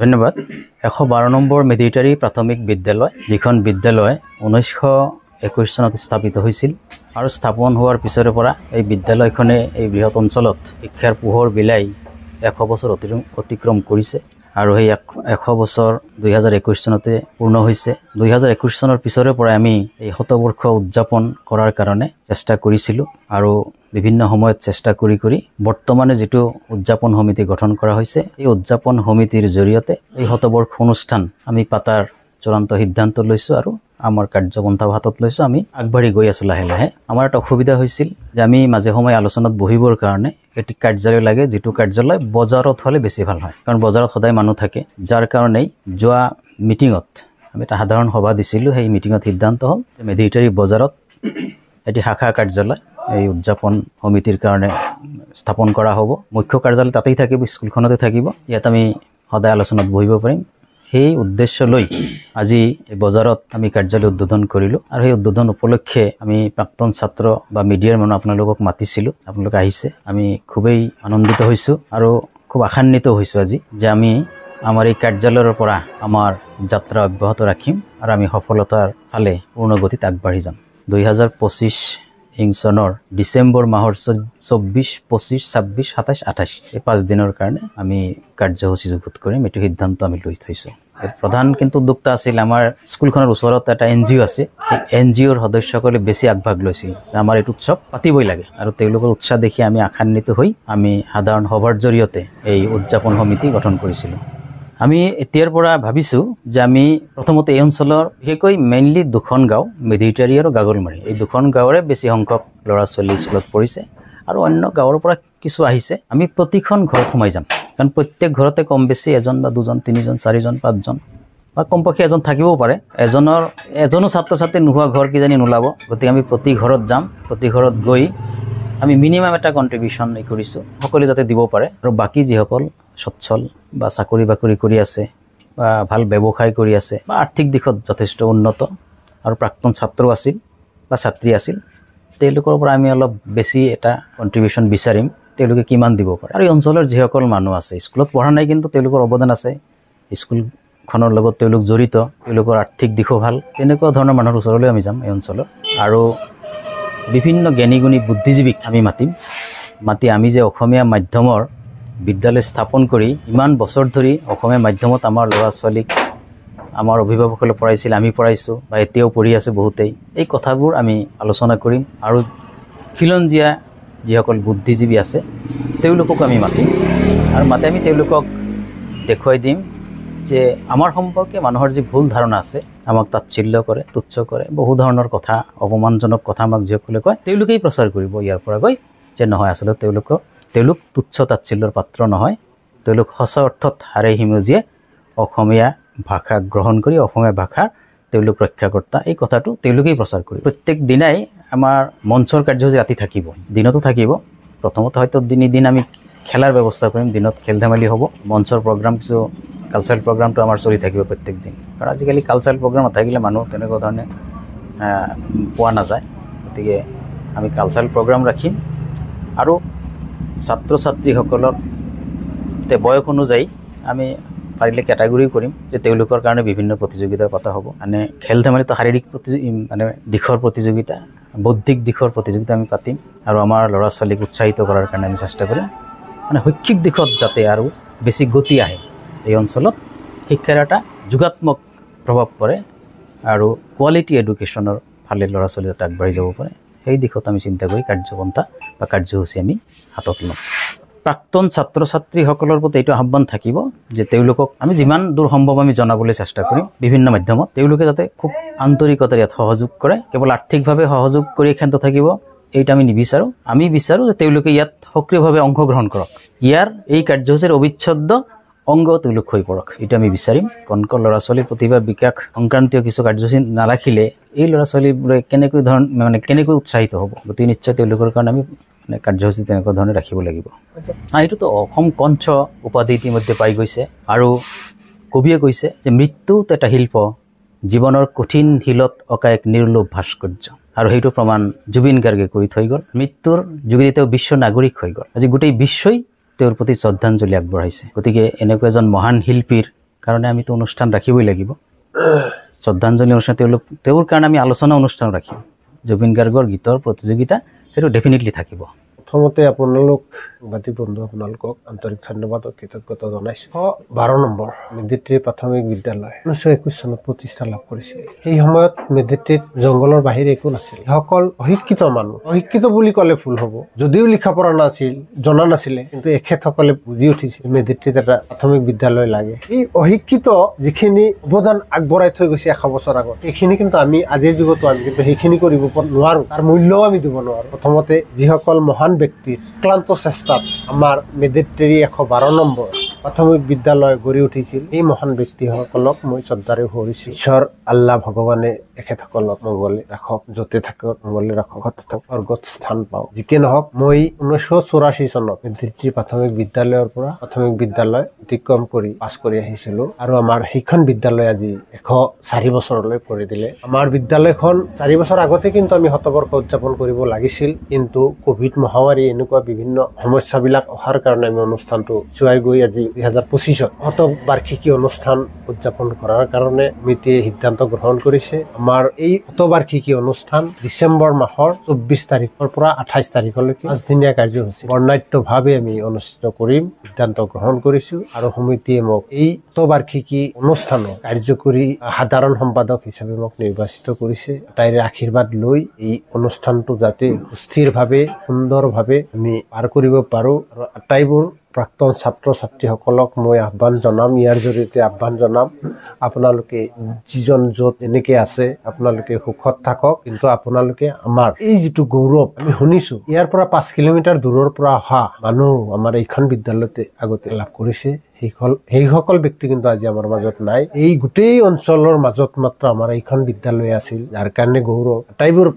ধন্যবাদ। 112 number military প্ৰাথমিক বিদ্যালয়, যিখন বিদ্যালয় 1921 চনত স্থাপিত হৈছিল আৰু স্থাপন হোৱাৰ পিছৰে পৰা এই বিদ্যালয়খনে এই বৃহৎ অঞ্চলত শিক্ষাৰ পোহৰ বিলাই 100 বছৰ অতিক্ৰম কৰিছে আৰু এই 100 বছৰ 2021 চনতে পূৰ্ণ হৈছে। 2021 চনৰ পিছৰে পৰা আমি এই শতবৰ্ষ উদযাপন কৰাৰ কাৰণে চেষ্টা কৰিছিলোঁ আৰু বিভিন্ন সময়ত চেষ্টা কৰি বৰ্তমানে যেটো উদযাপন সমিতি গঠন কৰা হৈছে, এই উদযাপন সমিতিৰ জৰিয়তে এই শতবৰ্ষ অনুষ্ঠান আমি পাতাৰ চূড়ান্ত সিদ্ধান্ত লৈছো আৰু আমাৰ কাৰ্যপন্থা হাতত লৈছো। আমি আগবাঢ়ি গৈ আছো লাহে লাহে। আমাৰ এটা অসুবিধা হৈছিল যে আমি মাজে সময়ে আলোচনাত বহিবৰ কাৰণে এটি কাৰ্যালয় লাগে, যেটো কাৰ্যালয় বজাৰত হলে বেছি ভাল হয়, কাৰণ বজাৰত সদায় মানুহ থাকে। যাৰ কাৰণে যোৱা মিটিঙত আমি এটা সাধাৰণ সভা দিছিলো। সেই মিটিঙত সিদ্ধান্ত হ'ল যে মিলিটাৰী বজাৰত এটি শাখা কাৰ্যালয় এই উদযাপন সমিতিৰ কাৰণে স্থাপন কৰা হ'ব। মুখ্য কাৰ্যালয় তাতেই থাকিব, স্কুলখনতে থাকিব। ইয়াত আমি সদায় আলোচনাত বহিব পাৰিম। সেই উদ্দেশ্য লৈ আজি এই বজাৰত আমি কাৰ্যালয় উদ্বোধন কৰিলো আৰু সেই উদ্বোধন উপলক্ষে আমি প্ৰাক্তন ছাত্ৰ বা মিডিয়াৰ মানুহ আপোনালোকক মাতিছিলো। আপোনালোক আহিছে। আমি খুবেই আনন্দিত হৈছো আৰু খুব আশান্বিত হৈছো আজি যে আমি আমাৰ এই কাৰ্যালয়ৰ পৰা আমাৰ যাত্ৰা অব্যাহত ৰাখিম আৰু আমি সফলতাৰ ফালে পূৰ্ণ গতিত আগবাঢ়ি যাম। 2025 চনৰ ডিসেম্বৰ মাহৰ 24, 25, 26, 27, 28 এই 5 দিনৰ কাৰণে আমি কাৰ্যসূচী যুগুত কৰিম। এইটো সিদ্ধান্ত আমি লৈ থৈছো। প্ৰধান কিন্তু উদ্যোক্তা আছিল আমাৰ স্কুলখনৰ ওচৰত এটা NGO আছে। এই NGOৰ সদস্যসকলে বেছি আগভাগ লৈছিল যে আমাৰ এই উৎসৱ পাতিবই লাগে আৰু তেওঁলোকৰ উৎসাহ দেখি আমি আশান্বিত হৈ আমি সাধাৰণ সভাৰ জৰিয়তে এই উদযাপন সমিতি গঠন কৰিছিলো। আমি এতিয়াৰ পৰা ভাবিছো যে আমি প্ৰথমতে এই অঞ্চলৰ বিশেষকৈ মেইনলি দুখন গাঁও, মিলিটাৰী আৰু গাগলমাৰী, এই দুখন গাঁৱৰে বেছি সংখ্যক ল'ৰা ছোৱালী স্কুলত পঢ়িছে আৰু অন্য গাঁৱৰ পৰা কিছু আহিছে। আমি প্ৰতিখন ঘৰত সোমাই যাম, কাৰণ প্ৰত্যেক ঘৰতে কম বেছি এজন বা দুজন, তিনিজন, চাৰিজন, পাঁচজন বা কমপক্ষে এজন থাকিবও পাৰে। এজনো ছাত্ৰ ছাত্ৰী নোহোৱা ঘৰ কিজানি নোলাব। গতিকে আমি প্ৰতি ঘৰত যাম। প্ৰতি ঘৰত গৈ আমি মিনিমাম এটা কণ্ট্ৰিবিউশ্যন কৰিছো, সকলোৱে যাতে দিব পাৰে। আৰু বাকী যিসকল সচ্ছল বা চাকৰি বাকৰি কৰি আছে বা ভাল ব্যৱসায় কৰি আছে বা আৰ্থিক দিশত যথেষ্ট উন্নত আৰু প্ৰাক্তন ছাত্ৰ আছিল বা ছাত্ৰী আছিল, তেওঁলোকৰ পৰা আমি অলপ বেছি এটা কণ্ট্ৰিবিউশ্যন বিচাৰিম, তেওঁলোকে কিমান দিব পাৰে। আৰু এই অঞ্চলৰ যিসকল মানুহ আছে, স্কুলত পঢ়া নাই কিন্তু তেওঁলোকৰ অৱদান আছে, স্কুলখনৰ লগত তেওঁলোক জড়িত, তেওঁলোকৰ আৰ্থিক দিশো ভাল, তেনেকুৱা ধৰণৰ মানুহৰ ওচৰলৈ আমি যাম এই অঞ্চলৰ। আৰু বিভিন্ন জ্ঞানী গুণী বুদ্ধিজীৱীক আমি মাতি আমি যে অসমীয়া মাধ্যমৰ বিদ্যালয় স্থাপন কৰি ইমান বছৰ ধৰি অসমীয়া মাধ্যমত আমাৰ ল'ৰা ছোৱালীক আমাৰ অভিভাৱকসকলে পঢ়াইছিল, আমি পঢ়াইছোঁ বা এতিয়াও পঢ়ি আছে বহুতেই, এই কথাবোৰ আমি আলোচনা কৰিম। আৰু খিলঞ্জীয়া যিসকল বুদ্ধিজীৱী আছে তেওঁলোককো আমি মাতিম আৰু আমি তেওঁলোকক দেখুৱাই দিম যে আমাৰ সম্পৰ্কে মানুহৰ যি ভুল ধাৰণা আছে, আমাক তাচ্ছিল্য কৰে, তুচ্ছ কৰে, বহু ধৰণৰ কথা, অপমানজনক কথা আমাক যিসকলে কয়, তেওঁলোকেই প্ৰচাৰ কৰিব ইয়াৰ পৰা গৈ যে নহয়, আচলতে তেওঁলোক তুচ্ছ তাচ্ছিল্যৰ পাত্ৰ নহয়, তেওঁলোক সঁচা অৰ্থত হাৰে হিমজিয়ে অসমীয়া ভাষা গ্ৰহণ কৰি অসমীয়া ভাষাৰ তেওঁলোক ৰক্ষাকৰ্তা, এই কথাটো তেওঁলোকেই প্ৰচাৰ কৰিব। প্ৰত্যেক দিনাই আমাৰ মঞ্চৰ কাৰ্যসূচী ৰাতি থাকিব, দিনতো থাকিব। প্ৰথমতে হয়তো দিন আমি খেলাৰ ব্যৱস্থা কৰিম, দিনত খেল ধেমালি হ'ব, মঞ্চৰ প্ৰগ্ৰাম, কিছু কালচাৰেল প্ৰগ্ৰামটো আমাৰ চলি থাকিব প্ৰত্যেক দিন। কাৰণ আজিকালি কালচাৰেল প্ৰগ্ৰাম নাথাকিলে মানুহ তেনেকুৱা ধৰণে পোৱা নাযায়। গতিকে আমি কালচাৰেল প্ৰগ্ৰাম ৰাখিম আৰু ছাত্ৰ ছাত্ৰীসকলৰ বয়স অনুযায়ী আমি পাৰিলে কেটাগৰী কৰিম যে তেওঁলোকৰ কাৰণে বিভিন্ন প্ৰতিযোগিতা পতা হ'ব। মানে খেল ধেমালিতো শাৰীৰিক দিশৰ প্ৰতিযোগিতা, বৌদ্ধিক দিশৰ প্ৰতিযোগিতা আমি পাতিম আৰু আমাৰ ল'ৰা ছোৱালীক উৎসাহিত কৰাৰ কাৰণে আমি চেষ্টা কৰিম। মানে শৈক্ষিক দিশত যাতে আৰু বেছি গতি আহে, এই অঞ্চলত শিক্ষাৰ এটা যোগাত্মক প্ৰভাৱ পৰে আৰু কোৱালিটি এডুকেশ্যনৰ ফালে ল'ৰা ছোৱালী যাতে আগবাঢ়ি যাব পাৰে, সেই দিশত আমি চিন্তা কৰি কাৰ্যপন্থা বা কাৰ্যসূচী আমি হাতত ল'ম। প্ৰাক্তন ছাত্ৰ ছাত্ৰীসকলৰ প্ৰতি এইটো আহ্বান থাকিব যে তেওঁলোকক আমি যিমান দূৰ সম্ভৱ আমি জনাবলৈ চেষ্টা কৰিম বিভিন্ন মাধ্যমত, তেওঁলোকে যাতে খুব আন্তৰিকতাৰে ইয়াত সহযোগ কৰে। কেৱল আৰ্থিকভাৱে সহযোগ কৰি ক্ষান্ত থাকিব এইটো আমি নিবিচাৰোঁ। আমি বিচাৰোঁ যে তেওঁলোকে ইয়াত সক্ৰিয়ভাৱে অংশগ্ৰহণ কৰক, ইয়াৰ এই কাৰ্যসূচীৰ অবিচ্ছেদ্য অংগ তেওঁলোক হৈ পৰক, এইটো আমি বিচাৰিম। কণকৰ ল'ৰা ছোৱালীৰ প্ৰতিভা বিকাশ সংক্ৰান্তীয় কিছু কাৰ্যসূচী নাৰাখিলে এই ল'ৰা ছোৱালীবোৰে কেনেকৈ উৎসাহিত হ'ব। গতিকে নিশ্চয় তেওঁলোকৰ কাৰণে আমি কাৰ্যসূচী তেনেকুৱা ধৰণে ৰাখিব লাগিব। এইটোতো অসম কণ্ঠ উপাধি ইতিমধ্যে পাই গৈছে আৰু কবিয়ে কৈছে যে মৃত্যুত এটা শিল্প, জীৱনৰ কঠিন শিলত অঁকা এক নিৰ্লোভ ভাস্কৰ্য। আৰু সেইটো প্ৰমাণ জুবিন গাৰ্গে কৰি থৈ গ'ল। মৃত্যুৰ যোগেদি তেওঁ বিশ্ব নাগৰিক হৈ গ'ল। আজি গোটেই বিশ্বই তেওঁৰ প্ৰতি শ্ৰদ্ধাঞ্জলি আগবঢ়াইছে। গতিকে এনেকুৱা এজন মহান শিল্পীৰ কাৰণে আমিতো অনুষ্ঠান ৰাখিবই লাগিব শ্ৰদ্ধাঞ্জলি অনুষ্ঠান তেওঁৰ কাৰণে আমি আলোচনা অনুষ্ঠান ৰাখিম জুবিন গাৰ্গৰ গীতৰ প্ৰতিযোগিতা সেইটো ডেফিনেটলি থাকিব প্ৰথমতে আপোনালোক সাংবাদিক বন্ধু আপোনালোকক আন্তৰিক ধন্যবাদ আৰু কৃতজ্ঞতা জনাইছোঁ 12 নম্বৰ মেধিত্ৰী প্ৰাথমিক বিদ্যালয় 1921 চনত প্ৰতিষ্ঠা লাভ কৰিছিল সেই সময়ত মেধিত্ৰীত জংগলৰ বাহিৰে একো নাছিল সকল অশিক্ষিত মানুহ অশিক্ষিত বুলি ক'লে ভুল হ'ব যদিও লিখা পঢ়া নাছিল জনা নাছিলে কিন্তু এখেতসকলে বুজি উঠিছিল মেধিত্ৰীত এটা প্ৰাথমিক বিদ্যালয় লাগে এই অশিক্ষিত যিখিনি অৱদান আগবঢ়াই থৈ গৈছে 100 বছৰ আগত সেইখিনি কিন্তু আমি আজিৰ যুগতো আমি কিন্তু সেইখিনি কৰিব নোৱাৰোঁ তাৰ মূল্যও আমি দিব নোৱাৰোঁ প্ৰথমতে যিসকল মহান ব্যক্তিৰ ক্লান্ত চেষ্টাত আমাৰ মেধিত্ৰী 112 নম্বৰ প্ৰাথমিক বিদ্যালয় গঢ়ি উঠিছিল এই মহান ব্যক্তিসকলক মই শ্ৰদ্ধাৰে সুৰিছোঁ ঈশ্বৰ আল্লাহ ভগৱানে এখেতসকলক মংগলে ৰাখক য'তে থাকক মংগলে ৰাখক স্বৰ্গত স্থান পাওক যিকে নহওক মই 1984 চনত মেধিত্ৰী প্ৰাথমিক বিদ্যালয়ৰ পৰা প্ৰাথমিক বিদ্যালয় অতিক্ৰম কৰি পাছ কৰি আহিছিলোঁ আৰু আমাৰ সেইখন বিদ্যালয় আজি 104 বছৰলৈ কৰি দিলে আমাৰ বিদ্যালয়খন 4 বছৰ আগতে কিন্তু আমি শতবৰ্ষ উদযাপন কৰিব লাগিছিল কিন্তু কোভিড মহামাৰী এনেকুৱা বিভিন্ন সমস্যাবিলাক অহাৰ কাৰণে আমি অনুষ্ঠানটো চুৱাই গৈ আজি 2025ত শতবাৰ্ষিকী অনুষ্ঠান উদযাপন কৰাৰ কাৰণে সমিতিয়ে সিদ্ধান্ত গ্ৰহণ কৰিছে আমাৰ এই শতবাৰ্ষিকী অনুষ্ঠান ডিচেম্বৰ মাহৰ 24 তাৰিখৰ পৰা 28 তাৰিখলৈকে 5 দিনীয়া কাৰ্যসূচী বৰ্ণাঢ্যভাৱে আমি অনুষ্ঠিত কৰিম সিদ্ধান্ত গ্ৰহণ কৰিছোঁ আৰু সমিতিয়ে মোক এই শতবাৰ্ষিকী অনুষ্ঠানৰ কাৰ্যকৰী সাধাৰণ সম্পাদক হিচাপে মোক নিৰ্বাচিত কৰিছে তাইৰ আশীৰ্বাদ লৈ এই অনুষ্ঠানটো যাতে সুস্থিৰভাৱে সুন্দৰভাৱে আমি পাৰ কৰিব পাৰোঁ আৰু আটাইবোৰ প্ৰাক্তন ছাত্ৰ ছাত্ৰীসকলক মই আহ্বান জনাম ইয়াৰ জৰিয়তে আহ্বান জনাম আপোনালোকে যিজন য'ত এনেকৈ আছে আপোনালোকে সুখত থাকক কিন্তু আপোনালোকে আমাৰ এই যিটো গৌৰৱ আমি শুনিছোঁ ইয়াৰ পৰা 5 কিলোমিটাৰ দূৰৰ পৰা অহা মানুহ আমাৰ এইখন বিদ্যালয়তে আগতে লাভ কৰিছে সেইসকল ব্যক্তি কিন্তু আজি আমাৰ মাজত নাই এই গোটেই অঞ্চলৰ মাজত মাত্ৰ আমাৰ এইখন বিদ্যালয় আছিল যাৰ কাৰণে গৌৰৱ আটাইবোৰ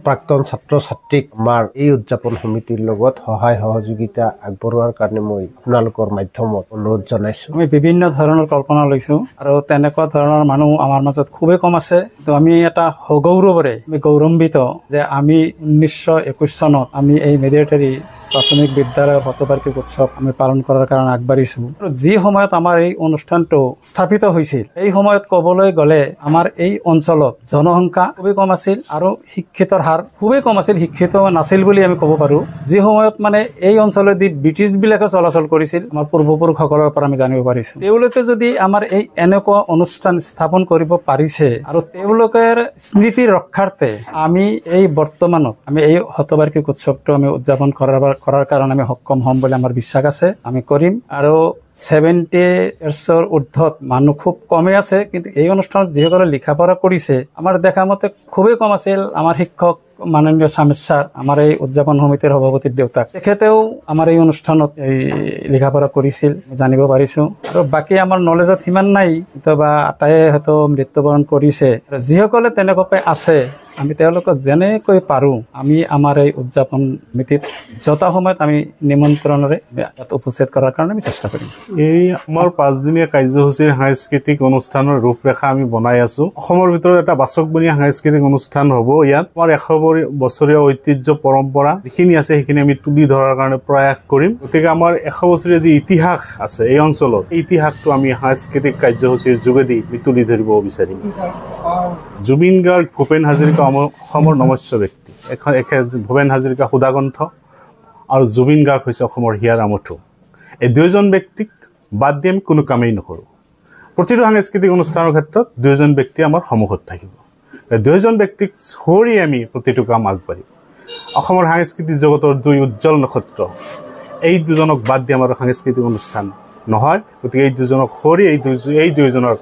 প্ৰাক্তন ছাত্ৰ ছাত্ৰীক আমাৰ এই উদযাপন সমিতিৰ লগত সহায় সহযোগিতা আগবঢ়োৱাৰ কাৰণে মই আপোনালোকৰ মাধ্যমত অনুৰোধ জনাইছোঁ আমি বিভিন্ন ধৰণৰ কল্পনা লৈছোঁ আৰু তেনেকুৱা ধৰণৰ মানুহ আমাৰ মাজত খুবেই কম আছে তো আমি এটা সগৌৰৱৰে আমি গৌৰৱান্বিত যে আমি 1921 চনত আমি এই মেধিত্ৰী প্ৰাথমিক বিদ্যালয়ৰ শতবাৰ্ষিক উৎসৱ আমি পালন কৰাৰ কাৰণে আগবাঢ়িছোঁ আৰু যি সময়ত আমাৰ এই অনুষ্ঠানটো স্থাপিত হৈছিল এই সময়ত ক'বলৈ গ'লে আমাৰ এই অঞ্চলত জনসংখ্যা খুবেই কম আছিল আৰু শিক্ষিতৰ হাৰ খুবেই কম আছিল শিক্ষিত নাছিল বুলি আমি ক'ব পাৰোঁ যি সময়ত মানে এই অঞ্চলেদি ব্ৰিটিছবিলাকে চলাচল কৰিছিল আমাৰ পূৰ্বপুৰুষসকলৰ পৰা আমি জানিব পাৰিছোঁ তেওঁলোকে যদি আমাৰ এই এনেকুৱা অনুষ্ঠান স্থাপন কৰিব পাৰিছে আৰু তেওঁলোকৰ স্মৃতি ৰক্ষাৰ্থে আমি এই বৰ্তমানত আমি এই শতবাৰ্ষিক উৎসৱটো আমি উদযাপন কৰাৰ কাৰণে আমি সক্ষম হ'ম বুলি আমাৰ বিশ্বাস আছে আমি কৰিম আৰু 70 ইয়াৰ্ছৰ ঊৰ্ধত মানুহ খুব কমেই আছে কিন্তু এই অনুষ্ঠানত যিসকলে লিখা পঢ়া কৰিছে আমাৰ দেখা মতে খুবেই কম আছিল আমাৰ শিক্ষক মাননীয় স্বামী ছাৰ আমাৰ এই উদযাপন সমিতিৰ সভাপতিৰ দেউতাক তেখেতেও আমাৰ এই অনুষ্ঠানত এই লিখা পঢ়া কৰিছিল জানিব পাৰিছোঁ আৰু বাকী আমাৰ নলেজত সিমান নাই বা আটাইয়ে হয়তো মৃত্যুবৰণ কৰিছে যিসকলে তেনেকুৱাকৈ আছে আমি তেওঁলোকক যেনেকৈ পাৰোঁ আমি আমাৰ এই উদযাপন সমিতিত যথা সময়ত আমি নিমন্ত্ৰণৰে উপস্থিত কৰাৰ কাৰণে আমি চেষ্টা কৰিম এই আমাৰ 5 দিনীয়া কাৰ্যসূচীৰ সাংস্কৃতিক অনুষ্ঠানৰ ৰূপৰেখা আমি বনাই আছোঁ অসমৰ ভিতৰত এটা বাচকবনীয়া সাংস্কৃতিক অনুষ্ঠান হ'ব ইয়াত আমাৰ 100 বছৰীয়া ঐতিহ্য পৰম্পৰা যিখিনি আছে সেইখিনি আমি তুলি ধৰাৰ কাৰণে প্ৰয়াস কৰিম গতিকে আমাৰ 100 বছৰীয়া যি ইতিহাস আছে এই অঞ্চলত এই ইতিহাসটো আমি সাংস্কৃতিক কাৰ্যসূচীৰ যোগেদি তুলি ধৰিব বিচাৰিম জুবিন গাৰ্গ ভূপেন হাজৰিকা অসমৰ নমস্য ব্যক্তি ভূপেন হাজৰিকা সুধাকণ্ঠ আৰু জুবিন গাৰ্গ হৈছে অসমৰ হিয়াৰ আমঠু এই দুয়োজন ব্যক্তিক বাদ দি আমি কোনো কামেই নকৰোঁ প্ৰতিটো সাংস্কৃতিক অনুষ্ঠানৰ ক্ষেত্ৰত দুয়োজন ব্যক্তি আমাৰ সন্মুখত থাকিব দুয়োজন ব্যক্তিক সৰি আমি প্ৰতিটো কাম আগবাঢ়িম অসমৰ সাংস্কৃতিক জগতৰ দুই উজ্জ্বল নক্ষত্ৰ এই দুজনক বাদ দি আমাৰ সাংস্কৃতিক অনুষ্ঠান নহয় গতিকে এই দুজনক সৰি এই দুয়োজনৰ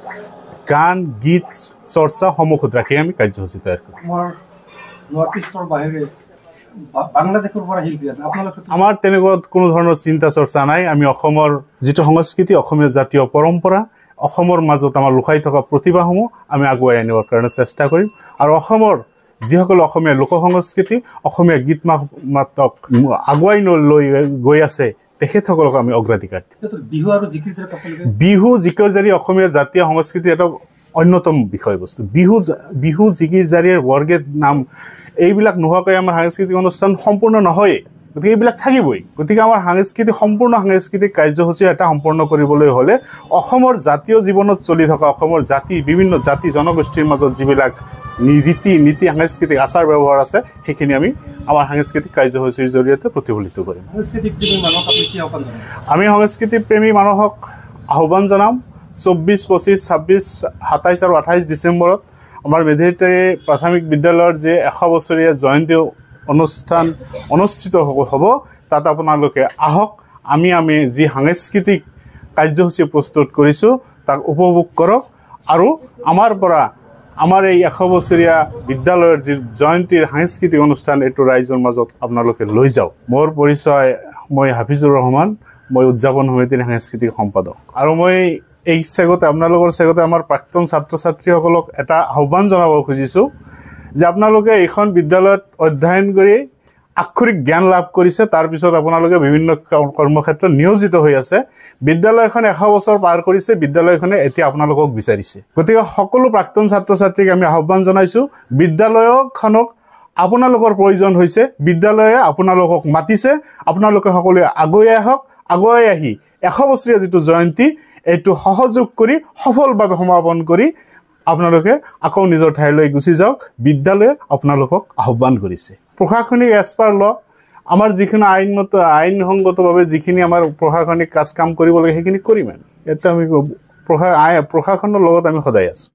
গান গীত চৰ্চা সন্মুখত ৰাখি আমি কাৰ্যসূচী তৈয়াৰ কৰিম আমাৰ তেনেকুৱা কোনো ধৰণৰ চিন্তা চৰ্চা নাই আমি অসমৰ যিটো সংস্কৃতি অসমীয়া জাতীয় পৰম্পৰা অসমৰ মাজত আমাৰ লুকাই থকা প্ৰতিভাসমূহ আমি আগুৱাই আনিবৰ কাৰণে চেষ্টা কৰিম আৰু অসমৰ যিসকল অসমীয়া লোক সংস্কৃতি অসমীয়া গীত মাতক আগুৱাই লৈ গৈ আছে তেখেতসকলক আমি অগ্ৰাধিকাৰ দিম বিহু জিকিৰ জাৰি অসমীয়া জাতীয় সংস্কৃতিৰ এটা অন্যতম বিষয়বস্তু বিহু জিকিৰ জাৰিৰ বৰগীত নাম এইবিলাক নোহোৱাকৈ আমাৰ সাংস্কৃতিক অনুষ্ঠান সম্পূৰ্ণ নহয় গতিকে এইবিলাক থাকিবই গতিকে আমাৰ সাংস্কৃতিক সম্পূৰ্ণ সাংস্কৃতিক কাৰ্যসূচী এটা সম্পন্ন কৰিবলৈ হ'লে অসমৰ জাতীয় জীৱনত চলি থকা অসমৰ বিভিন্ন জাতি জনগোষ্ঠীৰ মাজত যিবিলাক ৰীতি নীতি সাংস্কৃতিক আচাৰ ব্যৱহাৰ আছে সেইখিনি আমি আমাৰ সাংস্কৃতিক কাৰ্যসূচীৰ জৰিয়তে প্ৰতিফলিত কৰিম আমি সাংস্কৃতিক প্ৰেমী মানুহক আহ্বান জনাম 24, 25, 26, 27 আৰু 28 ডিচেম্বৰত আমাৰ মেধিটাৰী প্ৰাথমিক বিদ্যালয়ৰ যে 100 বছৰীয়া জয়ন্তী অনুষ্ঠান অনুষ্ঠিত হ'ব তাত আপোনালোকে আহক আমি যি সাংস্কৃতিক কাৰ্যসূচী প্ৰস্তুত কৰিছোঁ তাক উপভোগ কৰক আৰু আমাৰ এই 100 বছৰীয়া বিদ্যালয়ৰ যি জয়ন্তীৰ সাংস্কৃতিক অনুষ্ঠান এইটো ৰাইজৰ মাজত আপোনালোকে লৈ যাওক মোৰ পৰিচয় মই হাফিজুৰ ৰহমান মই উদযাপন সমিতিৰ সাংস্কৃতিক সম্পাদক আৰু মই এই আপোনালোকৰ চেগতে আমাৰ প্ৰাক্তন ছাত্ৰ ছাত্ৰীসকলক এটা আহ্বান জনাব খুজিছোঁ যে আপোনালোকে এইখন বিদ্যালয়ত অধ্যয়ন কৰি আক্ষৰিক জ্ঞান লাভ কৰিছে তাৰ পিছত আপোনালোকে বিভিন্ন কৰ্মক্ষেত্ৰত নিয়োজিত হৈ আছে বিদ্যালয়খন 100 বছৰ পাৰ কৰিছে বিদ্যালয়খনে এতিয়া আপোনালোকক বিচাৰিছে গতিকে সকলো প্ৰাক্তন ছাত্ৰ ছাত্ৰীক আমি আহ্বান জনাইছোঁ বিদ্যালয়খনক আপোনালোকৰ প্ৰয়োজন হৈছে বিদ্যালয়ে আপোনালোকক মাতিছে আপোনালোকে সকলোৱে আগুৱাই আহি 100 বছৰীয়া যিটো জয়ন্তী এইটো সহযোগ কৰি সফলভাৱে সমাপন কৰি আপোনালোকে আকৌ নিজৰ ঠাইলৈ গুচি যাওক বিদ্যালয়ে আপোনালোকক আহ্বান কৰিছে প্ৰশাসনিক এছপাৰ ল আমাৰ যিখিনি আইনসংগতভাৱে যিখিনি আমাৰ প্ৰশাসনিক কাম কৰিব লাগে সেইখিনি কৰিম এতিয়া আমি প্ৰশাসনৰ লগত আমি সদায় আছোঁ